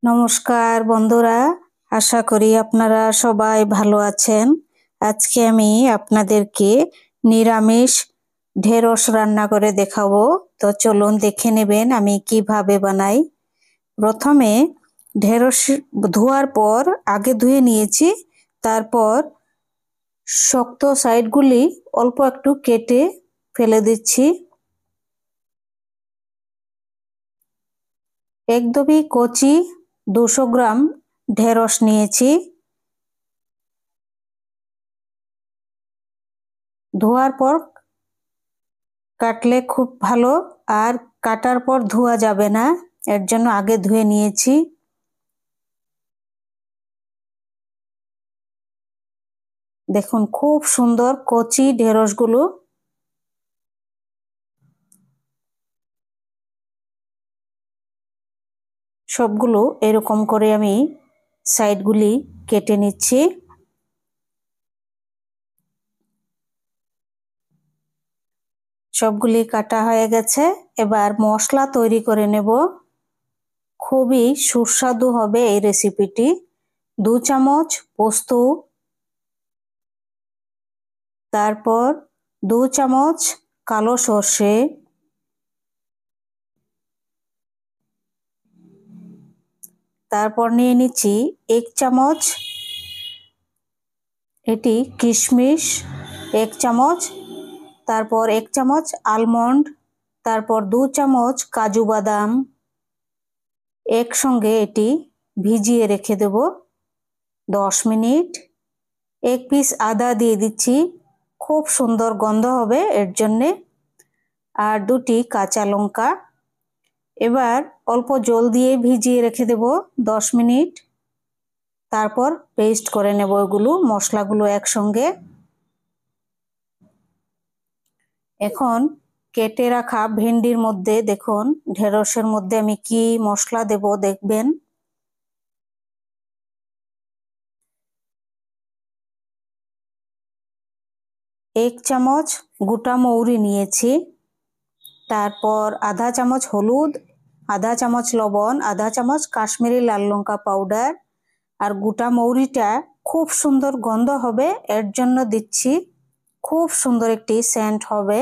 নমস্কার বন্ধুরা, আশা করি আপনারা সবাই ভালো আছেন। আজকে আমি আপনাদেরকে নিরামিষ ঢেঁড়স রান্না করে দেখাবো। তো চলুন দেখে নেবেন আমি কিভাবে বানাই। প্রথমে ঢেঁড়স ধোয়ার পর আগে ধুয়ে নিয়েছি, তারপর শক্ত সাইডগুলি অল্প একটু কেটে ফেলে দিচ্ছি। একদমই কচি 200 গ্রাম ঢেঁড়স নিয়েছি। ধোয়ার পর কাটলে খুব ভালো, আর কাটার পর ধোয়া যাবে না, এর জন্য আগে ধুয়ে নিয়েছি। দেখুন খুব সুন্দর কচি ঢেঁড়সগুলো। সবগুলো এরকম করে আমি সাইডগুলি কেটে নিচ্ছি। সবগুলি কাটা হয়ে গেছে, এবার মশলা তৈরি করে নেব। খুবই সুস্বাদু হবে এই রেসিপিটি। 2 চামচ পোস্ত, তারপর 2 চামচ কালো সর্ষে, তারপর নিয়ে নিচ্ছি 1 চামচ এটি কিশমিশ, 1 চামচ, তারপর 1 চামচ আলমন্ড, তারপর 2 চামচ কাজু বাদাম। একসঙ্গে এটি ভিজিয়ে রেখে দেব 10 মিনিট। 1 পিস আদা দিয়ে দিচ্ছি, খুব সুন্দর গন্ধ হবে এর জন্যে, আর 2টি কাঁচা লঙ্কা। এবার অল্প জল দিয়ে ভিজিয়ে রেখে দেব 10 মিনিট, তারপর পেস্ট করে নেব এগুলো মশলাগুলো একসঙ্গে। এখন কেটে রাখা ভেন্ডির মধ্যে দেখুন ঢেঁড়সের মধ্যে আমি কি মশলা দেব দেখবেন। এক চামচ গোটা মৌরি নিয়েছি, তারপর আধা চামচ হলুদ, আধা চামচ লবণ, আধা চামচ কাশ্মীরি লাল লঙ্কা পাউডার। আর গোটা মৌরিটা খুব সুন্দর গন্ধ হবে এর জন্য দিচ্ছি, খুব সুন্দর একটি সেন্ট হবে।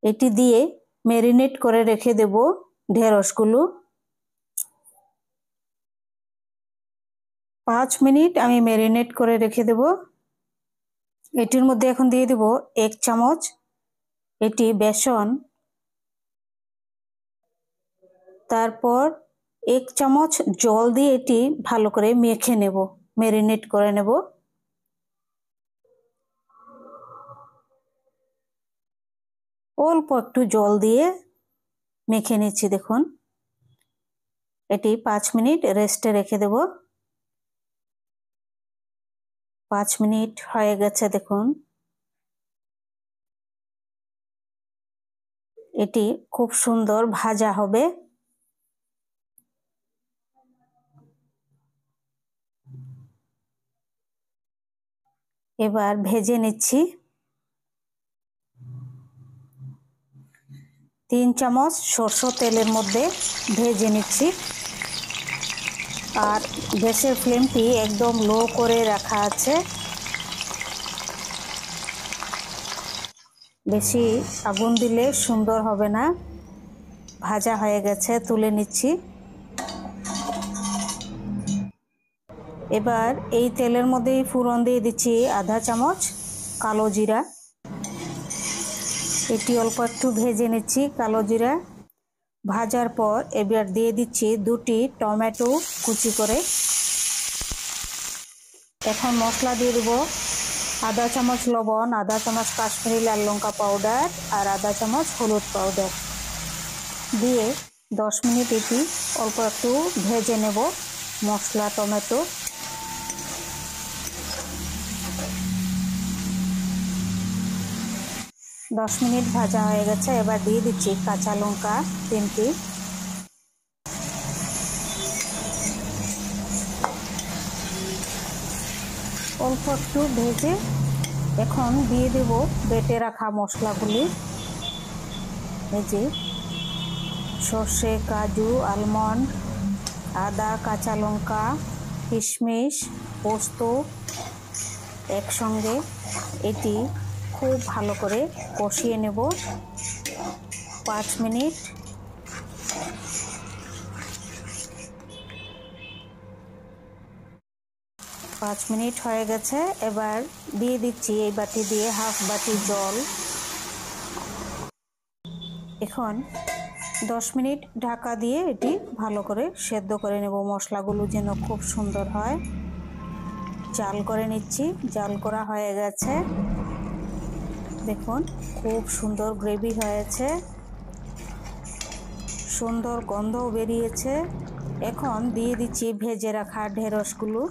এটি দিয়ে ম্যারিনেট করে রেখে দেব ঢেঁড়সগুলো। 5 মিনিট আমি ম্যারিনেট করে রেখে দেব। এটির মধ্যে এখন দিয়ে দেব 1 চামচ এটি বেসন, তারপর 1 চামচ জল দিয়ে এটি ভালো করে মেখে নেব, ম্যারিনেট করে নেব। অল্প একটু জল দিয়ে মেখে নিচ্ছি। দেখুন এটি 5 মিনিট রেস্টে রেখে দেব। 5 মিনিট হয়ে গেছে, দেখুন এটি খুব সুন্দর ভাজা হবে। এবার ভেজে নিচ্ছি। 3 চামচ সরষের তেলের মধ্যে ভেজে নিচ্ছি, আর গ্যাসের ফ্লেমটি একদম লো করে রাখা আছে। বেশি আগুন দিলে সুন্দর হবে না। ভাজা হয়ে গেছে, তুলে নিচ্ছি। এবার এই তেলের মধ্যেই ফোড়ন দিয়ে দিচ্ছি আধা চামচ কালো জিরা। এটি অল্প একটু ভেজে নিচ্ছি কালো জিরা। ভাজার পর এবার দিয়ে দিচ্ছি 2টি টমেটো কুচি করে। এখন মশলা দিয়ে দেবো আধা চামচ লবণ, আধা চামচ কাশ্মীরি লাল লঙ্কা পাউডার, আর আধা চামচ হলুদ পাউডার দিয়ে 10 মিনিট এটি অল্প একটু ভেজে নেব মশলা টমেটো। দশ মিনিট ভাজা হয়ে গেছে, এবার দিয়ে দিচ্ছি কাঁচা লঙ্কা 3টি। অল্প একটু ভেজে এখন দিয়ে দেব বেটে রাখা মশলাগুলি। এই যে সর্ষে, কাজু, আলমন্ড, আদা, কাঁচা লঙ্কা, কিশমিশ, পোস্ত একসঙ্গে এটি খুব ভালো করে কষিয়ে নেব 5 মিনিট। হয়ে গেছে। এবার দিয়ে দিচ্ছি এই বাটি দিয়ে হাফ বাটি জল। এখন 10 মিনিট ঢাকা দিয়ে এটি ভালো করে সেদ্ধ করে নেব। মশলাগুলো যেন খুব সুন্দর হয়। জাল করে নিচ্ছি। জাল করা হয়ে গেছে। দেখুন খুব সুন্দর গ্রেভি হয়েছে, সুন্দর গন্ধও বেরিয়েছে। এখন দিয়ে দিচ্ছি ভেজে রাখা ঢেঁড়সগুলো।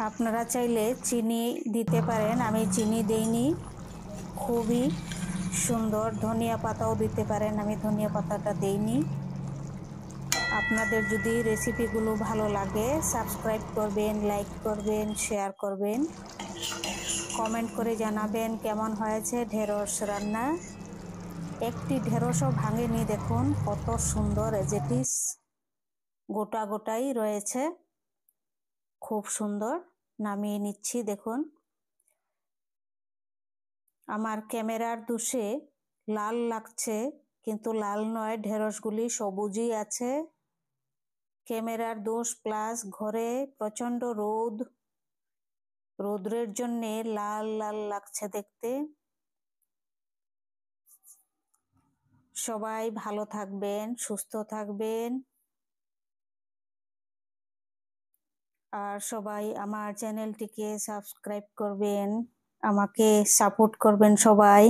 আপনারা চাইলে চিনি দিতে পারেন, আমি চিনি দেইনি। খুবই সুন্দর। ধনিয়া পাতাও দিতে পারেন, আমি ধনিয়া পাতাটা দেইনি। আপনাদের যদি রেসিপিগুলো ভালো লাগে সাবস্ক্রাইব করবেন, লাইক করবেন, শেয়ার করবেন, কমেন্ট করে জানাবেন কেমন হয়েছে ঢেঁড়স রান্না। একটি ঢেঁড়সও ভাঙেনি, দেখুন কত সুন্দর এজেটিস গোটা গোটাই রয়েছে। খুব সুন্দর। নামিয়ে নিচ্ছি। দেখুন আমার ক্যামেরার দোষে লাল লাগছে, কিন্তু লাল নয়, ঢেঁড়সগুলি সবুজই আছে। ক্যামেরার দোষ প্লাস ঘরে প্রচন্ড রোদ্রের জন্যে লাল লাল লাগছে দেখতে। সবাই ভালো থাকবেন, সুস্থ থাকবেন, আর সবাই আমার চ্যানেলটিকে সাবস্ক্রাইব করবেন, আমাকে সাপোর্ট করবেন সবাই।